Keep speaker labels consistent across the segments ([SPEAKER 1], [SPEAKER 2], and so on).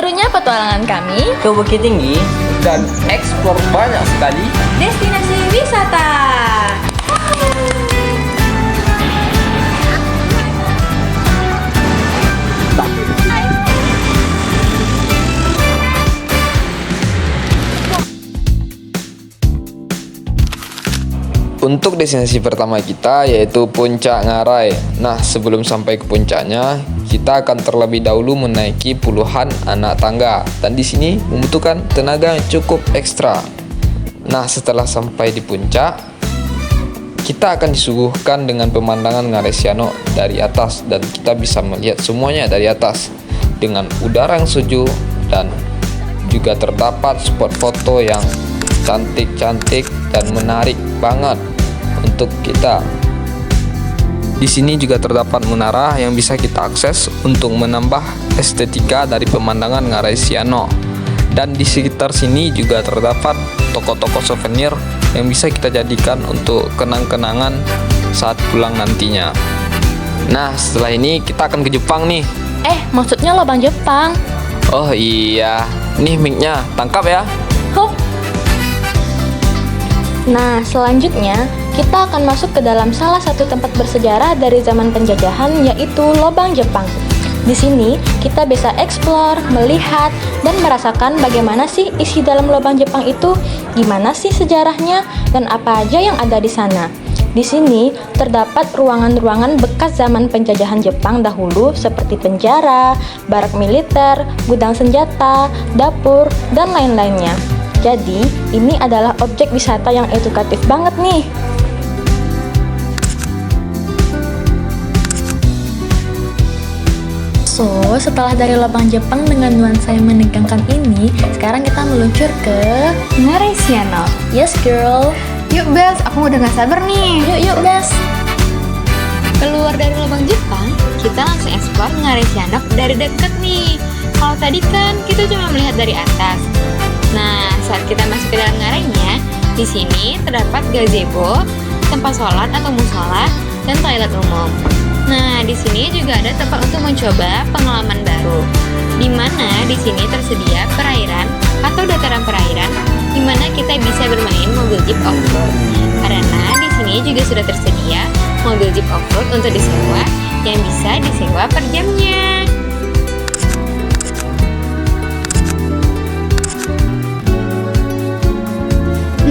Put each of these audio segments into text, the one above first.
[SPEAKER 1] serunya petualangan kami
[SPEAKER 2] ke Bukit Tinggi dan eksplor banyak sekali
[SPEAKER 1] destinasi wisata.
[SPEAKER 3] Untuk destinasi pertama kita yaitu Puncak Ngarai. Nah, sebelum sampai ke puncaknya, kita akan terlebih dahulu menaiki puluhan anak tangga dan di sini membutuhkan tenaga yang cukup ekstra. Nah, setelah sampai di puncak, kita akan disuguhkan dengan pemandangan Ngarai Sianok dari atas dan kita bisa melihat semuanya dari atas dengan udara yang sejuk dan juga terdapat spot foto yang cantik-cantik dan menarik banget untuk kita. Di sini juga terdapat menara yang bisa kita akses untuk menambah estetika dari pemandangan Ngarai Sianok. Dan di sekitar sini juga terdapat toko-toko souvenir yang bisa kita jadikan untuk kenang-kenangan saat pulang nantinya. Nah, setelah ini kita akan ke Jepang nih.
[SPEAKER 1] Maksudnya lubang Jepang.
[SPEAKER 3] Oh iya, nih mic-nya, tangkap ya.
[SPEAKER 1] Hup. Nah, selanjutnya kita akan masuk ke dalam salah satu tempat bersejarah dari zaman penjajahan, yaitu Lobang Jepang. Di sini kita bisa eksplor, melihat, dan merasakan bagaimana sih isi dalam lubang Jepang itu, gimana sih sejarahnya, dan apa aja yang ada di sana. Di sini terdapat ruangan-ruangan bekas zaman penjajahan Jepang dahulu seperti penjara, barak militer, gudang senjata, dapur, dan lain-lainnya. Jadi, ini adalah objek wisata yang edukatif banget nih. So, setelah dari lubang Jepang dengan nuansa yang menegangkan ini, sekarang kita meluncur ke
[SPEAKER 4] Ngarai Sianok.
[SPEAKER 1] Yes girl.
[SPEAKER 4] Yuk Bes, aku udah gak sabar nih.
[SPEAKER 1] Yuk Bes.
[SPEAKER 4] Keluar dari lubang Jepang, kita langsung eksplor Ngarai Sianok dari dekat nih. Kalau tadi kan kita cuma melihat dari atas. Nah, saat kita masuk ke dalam ngarainya, di sini terdapat gazebo, tempat sholat atau musola, dan toilet umum. Nah, di sini juga ada tempat untuk mencoba pengalaman baru, di mana di sini tersedia perairan atau dataran perairan, di mana kita bisa bermain mobil jeep off-road. Karena di sini juga sudah tersedia mobil jeep off-road untuk disewa, yang bisa disewa per jamnya.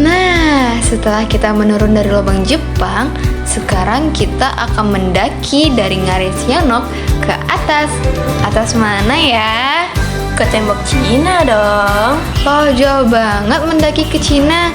[SPEAKER 4] Nah, setelah kita menurun dari lubang Jepang, sekarang kita akan mendaki dari Ngarai Sianok ke atas. Atas mana ya?
[SPEAKER 1] Ke tembok Cina dong.
[SPEAKER 4] Oh, jauh banget mendaki ke Cina.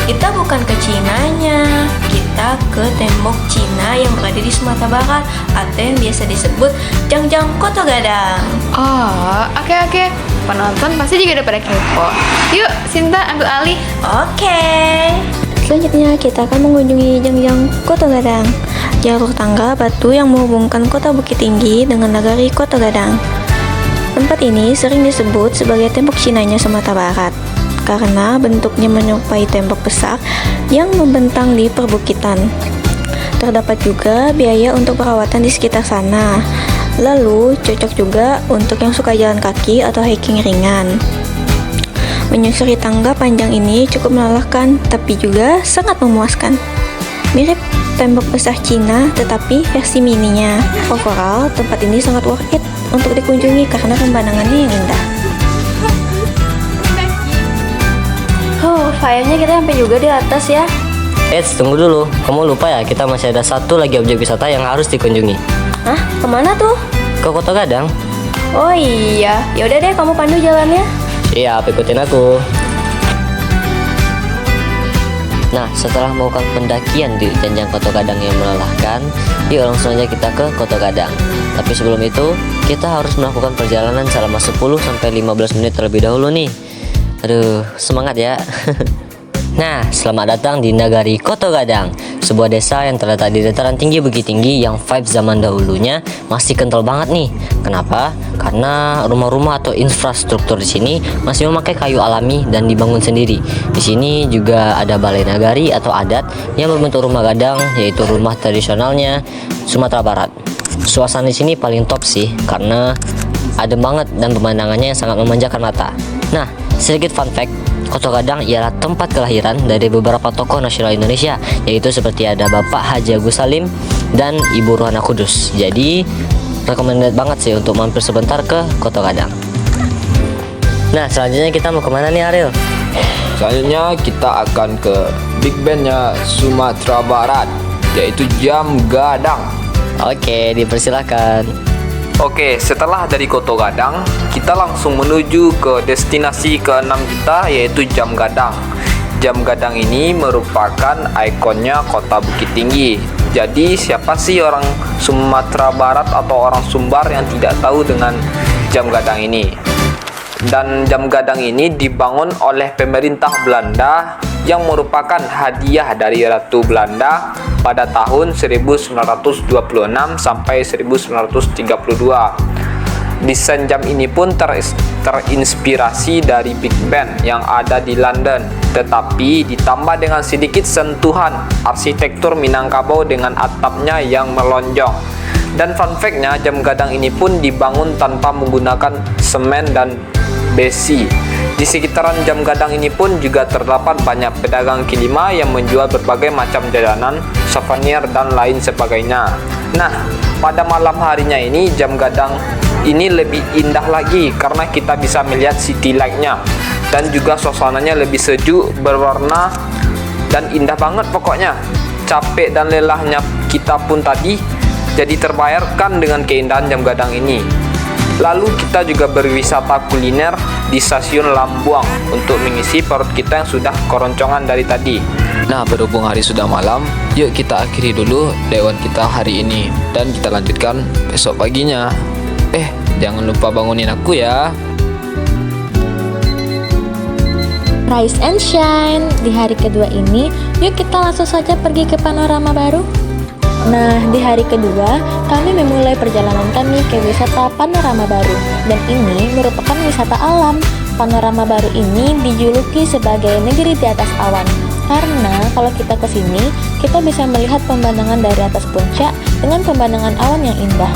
[SPEAKER 1] Kita bukan ke Cinanya, kita ke tembok Cina yang berada di Sumatera Barat atau yang biasa disebut Jangjang Koto Gadang.
[SPEAKER 4] Oh, oke. Penonton pasti juga udah pada kepo. Yuk, Sinta ambil alih.
[SPEAKER 1] Oke.
[SPEAKER 5] Selanjutnya kita akan mengunjungi Jangjang Koto Gadang, jalur tangga batu yang menghubungkan kota Bukit Tinggi dengan nagari Koto Gadang. Tempat ini sering disebut sebagai tembok Cinanya Sumatera Barat karena bentuknya menyerupai tembok besar yang membentang di perbukitan. Terdapat juga biaya untuk perawatan di sekitar sana. Lalu cocok juga untuk yang suka jalan kaki atau hiking ringan. Menyusuri tangga panjang ini cukup melelahkan, tapi juga sangat memuaskan. Mirip tembok besar Cina, tetapi versi mininya. Overall, tempat ini sangat worth it untuk dikunjungi karena pemandangannya yang indah.
[SPEAKER 1] Kayaknya kita sampai juga di atas ya.
[SPEAKER 2] Tunggu dulu, kamu lupa ya kita masih ada satu lagi objek wisata yang harus dikunjungi.
[SPEAKER 5] Hah? Kemana tuh?
[SPEAKER 2] Ke Koto Gadang.
[SPEAKER 5] Oh iya, yaudah deh kamu pandu jalannya.
[SPEAKER 2] Siap, ikutin aku. Nah, setelah melakukan pendakian di Jangjang Koto Gadang yang melelahkan, yuk langsung aja kita ke Koto Gadang. Tapi sebelum itu, kita harus melakukan perjalanan selama 10-15 menit terlebih dahulu nih. Aduh, semangat ya. Nah, selamat datang di Nagari Koto Gadang, sebuah desa yang terletak di dataran tinggi Bukit Tinggi yang vibes zaman dahulunya masih kental banget nih. Kenapa? Karena rumah-rumah atau infrastruktur di sini masih memakai kayu alami dan dibangun sendiri. Di sini juga ada balai nagari atau adat yang berbentuk rumah gadang, yaitu rumah tradisionalnya Sumatera Barat. Suasana di sini paling top sih, karena adem banget dan pemandangannya yang sangat memanjakan mata. Nah, sedikit fun fact, Kota Gadang ialah tempat kelahiran dari beberapa tokoh nasional Indonesia, yaitu seperti ada Bapak Haji Agus Salim dan Ibu Ruhana Kudus. Jadi, recommended banget sih untuk mampir sebentar ke Kota Gadang. Nah, selanjutnya kita mau kemana nih, Ariel?
[SPEAKER 3] Selanjutnya kita akan ke big bandnya Sumatera Barat, yaitu Jam Gadang.
[SPEAKER 2] Oke, dipersilakan.
[SPEAKER 3] Oke, setelah dari Kota Gadang, kita langsung menuju ke destinasi ke-6 kita, yaitu Jam Gadang. Jam Gadang ini merupakan ikonnya Kota Bukit Tinggi. Jadi, siapa sih orang Sumatera Barat atau orang Sumbar yang tidak tahu dengan Jam Gadang ini? Dan Jam Gadang ini dibangun oleh pemerintah Belanda yang merupakan hadiah dari Ratu Belanda pada tahun 1926 sampai 1932. Desain jam ini pun terinspirasi dari Big Ben yang ada di London, tetapi ditambah dengan sedikit sentuhan arsitektur Minangkabau dengan atapnya yang melonjong. Dan fun fact-nya, Jam Gadang ini pun dibangun tanpa menggunakan semen dan besi. Di sekitaran Jam Gadang ini pun juga terdapat banyak pedagang kaki lima yang menjual berbagai macam jajanan, souvenir, dan lain sebagainya. Nah, pada malam harinya ini Jam Gadang ini lebih indah lagi karena kita bisa melihat city light-nya dan juga suasananya lebih sejuk, berwarna, dan indah banget pokoknya. Capek dan lelahnya kita pun tadi jadi terbayarkan dengan keindahan Jam Gadang ini. Lalu kita juga berwisata kuliner di stasiun Lambuang untuk mengisi perut kita yang sudah keroncongan dari tadi. Nah, berhubung hari sudah malam, yuk kita akhiri dulu dewan kita hari ini dan kita lanjutkan besok paginya. Jangan lupa bangunin aku ya.
[SPEAKER 1] Rise and shine. Di hari kedua ini, yuk kita langsung saja pergi ke panorama baru. Nah, di hari kedua, kami memulai perjalanan kami ke wisata Panorama Baru. Dan ini merupakan wisata alam. Panorama Baru ini dijuluki sebagai negeri di atas awan. Karena kalau kita ke sini, kita bisa melihat pemandangan dari atas puncak dengan pemandangan awan yang indah.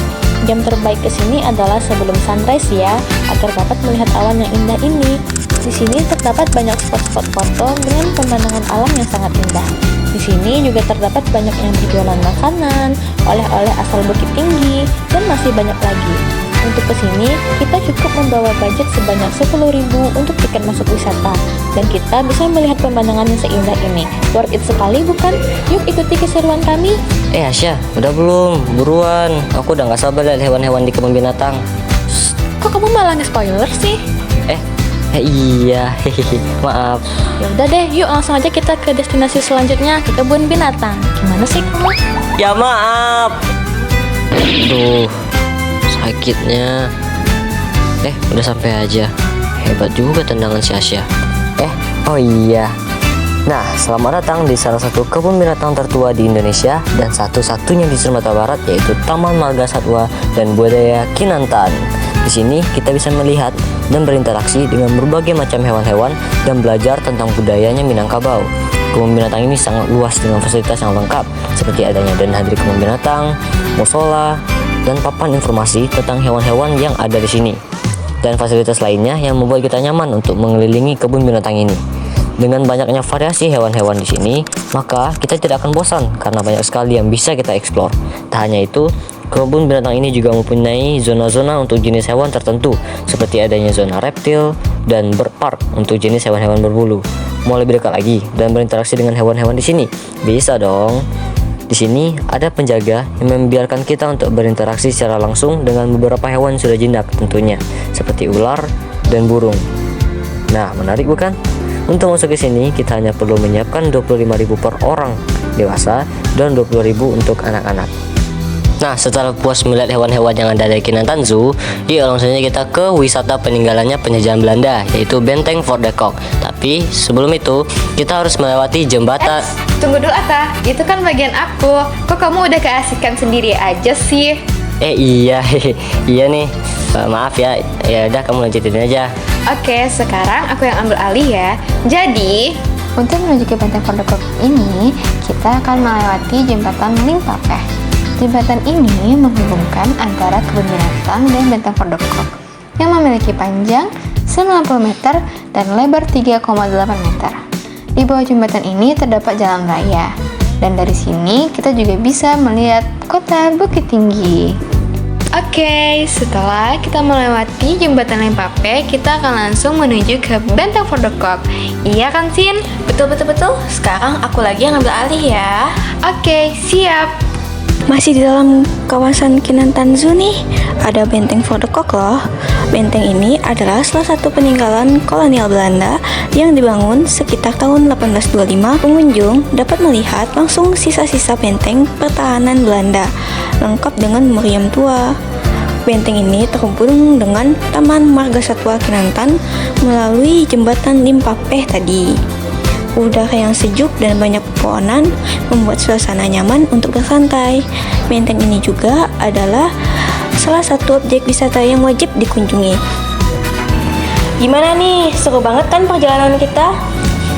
[SPEAKER 1] Jam terbaik ke sini adalah sebelum sunrise ya, agar dapat melihat awan yang indah ini. Di sini terdapat banyak spot-spot foto dengan pemandangan alam yang sangat indah. Di sini juga terdapat banyak yang berjualan makanan, oleh-oleh asal Bukit Tinggi, dan masih banyak lagi. Untuk kesini, kita cukup membawa budget sebanyak 10.000 untuk tiket masuk wisata, dan kita bisa melihat pemandangan yang seindah ini. Worth it sekali bukan? Yuk ikuti keseruan kami.
[SPEAKER 2] Asya, udah belum? Buruan, aku udah gak sabar lihat hewan-hewan di kebun binatang.
[SPEAKER 1] Kok kamu malah nge-spoiler sih?
[SPEAKER 2] Iya, hehehe, maaf.
[SPEAKER 1] Ya udah deh, yuk langsung aja kita ke destinasi selanjutnya, ke kebun binatang. Gimana sih kamu?
[SPEAKER 2] Ya maaf. Aduh, sakitnya. Udah sampai aja. Hebat juga tendangan si Asya. Oh iya. Nah, selamat datang di salah satu kebun binatang tertua di Indonesia dan satu-satunya di Sumatera Barat, yaitu Taman Marga Satwa dan Budaya Kinantan. Di sini kita bisa melihat dan berinteraksi dengan berbagai macam hewan-hewan dan belajar tentang budayanya Minangkabau. Kebun binatang ini sangat luas dengan fasilitas yang lengkap seperti adanya den hadiri kebun binatang, musola, dan papan informasi tentang hewan-hewan yang ada di sini. Dan fasilitas lainnya yang membuat kita nyaman untuk mengelilingi kebun binatang ini. Dengan banyaknya variasi hewan-hewan di sini, maka kita tidak akan bosan karena banyak sekali yang bisa kita eksplor. Tak hanya itu, kebun binatang ini juga mempunyai zona-zona untuk jenis hewan tertentu, seperti adanya zona reptil dan bird park untuk jenis hewan-hewan berbulu. Mau lebih dekat lagi dan berinteraksi dengan hewan-hewan di sini? Bisa dong. Di sini ada penjaga yang membiarkan kita untuk berinteraksi secara langsung dengan beberapa hewan sudah jinak tentunya, seperti ular dan burung. Nah, menarik bukan? Untuk masuk ke sini, kita hanya perlu menyiapkan 25.000 per orang dewasa dan 20.000 untuk anak-anak. Nah, setelah puas melihat hewan-hewan yang ada di Kinantan Zoo, yuk langsung saja kita ke wisata peninggalannya penjajahan Belanda, yaitu Benteng Fort de Kock. Tapi sebelum itu, kita harus melewati jembatan.
[SPEAKER 4] Tunggu dulu Atta, itu kan bagian aku. Kok kamu udah keasikan sendiri aja sih?
[SPEAKER 2] Iya, iya nih. Maaf ya, ya udah kamu lanjutin aja.
[SPEAKER 4] Oke, sekarang aku yang ambil alih ya. Jadi, untuk menuju ke Benteng Fort de Kock ini, kita akan melewati jembatan Limpapeh. Jembatan ini menghubungkan antara kebun binatang dan Benteng Fort de Kock. yang memiliki panjang 90 meter dan lebar 3,8 meter. Di bawah jembatan ini terdapat jalan raya, dan dari sini kita juga bisa melihat kota Bukit Tinggi. Oke, setelah kita melewati jembatan Lempape, kita akan langsung menuju ke Benteng Fordokop. Iya kan, Sin?
[SPEAKER 5] Betul. Sekarang aku lagi yang ambil alih ya.
[SPEAKER 4] Oke, siap.
[SPEAKER 5] Masih di dalam kawasan Kinantan Zoo nih, ada Benteng Fordokok loh. Benteng ini adalah salah satu peninggalan kolonial Belanda yang dibangun sekitar tahun 1825. Pengunjung dapat melihat langsung sisa-sisa benteng pertahanan Belanda, lengkap dengan meriam tua. Benteng ini terhubung dengan Taman Marga Satwa Kinantan melalui jembatan Limpapeh tadi. Udara yang sejuk dan banyak pepohonan membuat suasana nyaman untuk bersantai. Benteng ini juga adalah salah satu objek wisata yang wajib dikunjungi. Gimana nih? Seru banget kan perjalanan kita?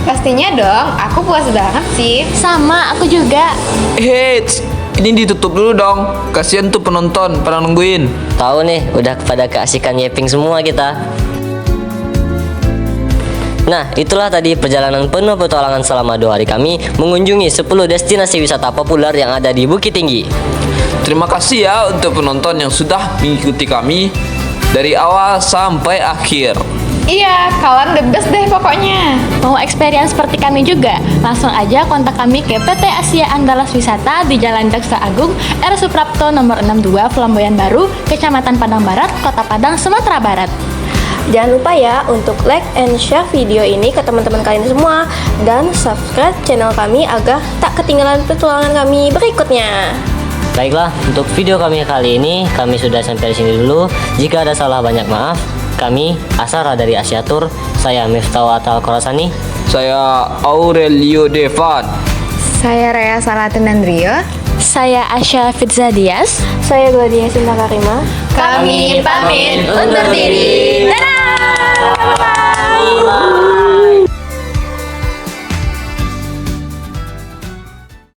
[SPEAKER 4] Pastinya dong, aku puas banget sih.
[SPEAKER 1] Sama, aku juga.
[SPEAKER 3] Hei, ini ditutup dulu dong. Kasihan tuh penonton pada nungguin.
[SPEAKER 2] Tahu nih, udah pada keasikan nyeping semua kita. Nah, itulah tadi perjalanan penuh petualangan selama 2 hari kami mengunjungi 10 destinasi wisata populer yang ada di Bukit Tinggi.
[SPEAKER 3] Terima kasih ya untuk penonton yang sudah mengikuti kami dari awal sampai akhir.
[SPEAKER 4] Iya, kalian the best deh pokoknya.
[SPEAKER 1] Mau experience seperti kami juga? Langsung aja kontak kami ke PT Asia Andalas Wisata di Jalan Daksa Agung, R. Suprapto nomor 62, Flamboyan Baru, Kecamatan Padang Barat, Kota Padang, Sumatera Barat.
[SPEAKER 5] Jangan lupa ya untuk like and share video ini ke teman-teman kalian semua, dan subscribe channel kami agar tak ketinggalan petualangan kami berikutnya.
[SPEAKER 2] Baiklah, untuk video kami kali ini kami sudah sampai di sini dulu. Jika ada salah banyak maaf. Kami Asara dari Asiatur. Saya Miftah Atal Korasani.
[SPEAKER 3] Saya Aurelio Devan.
[SPEAKER 4] Saya Rea Salatin Andrio.
[SPEAKER 1] Saya Asya Fitza Dias.
[SPEAKER 5] Saya Gladia Sinta Karima.
[SPEAKER 4] Kami pamit undur diri. Dadah!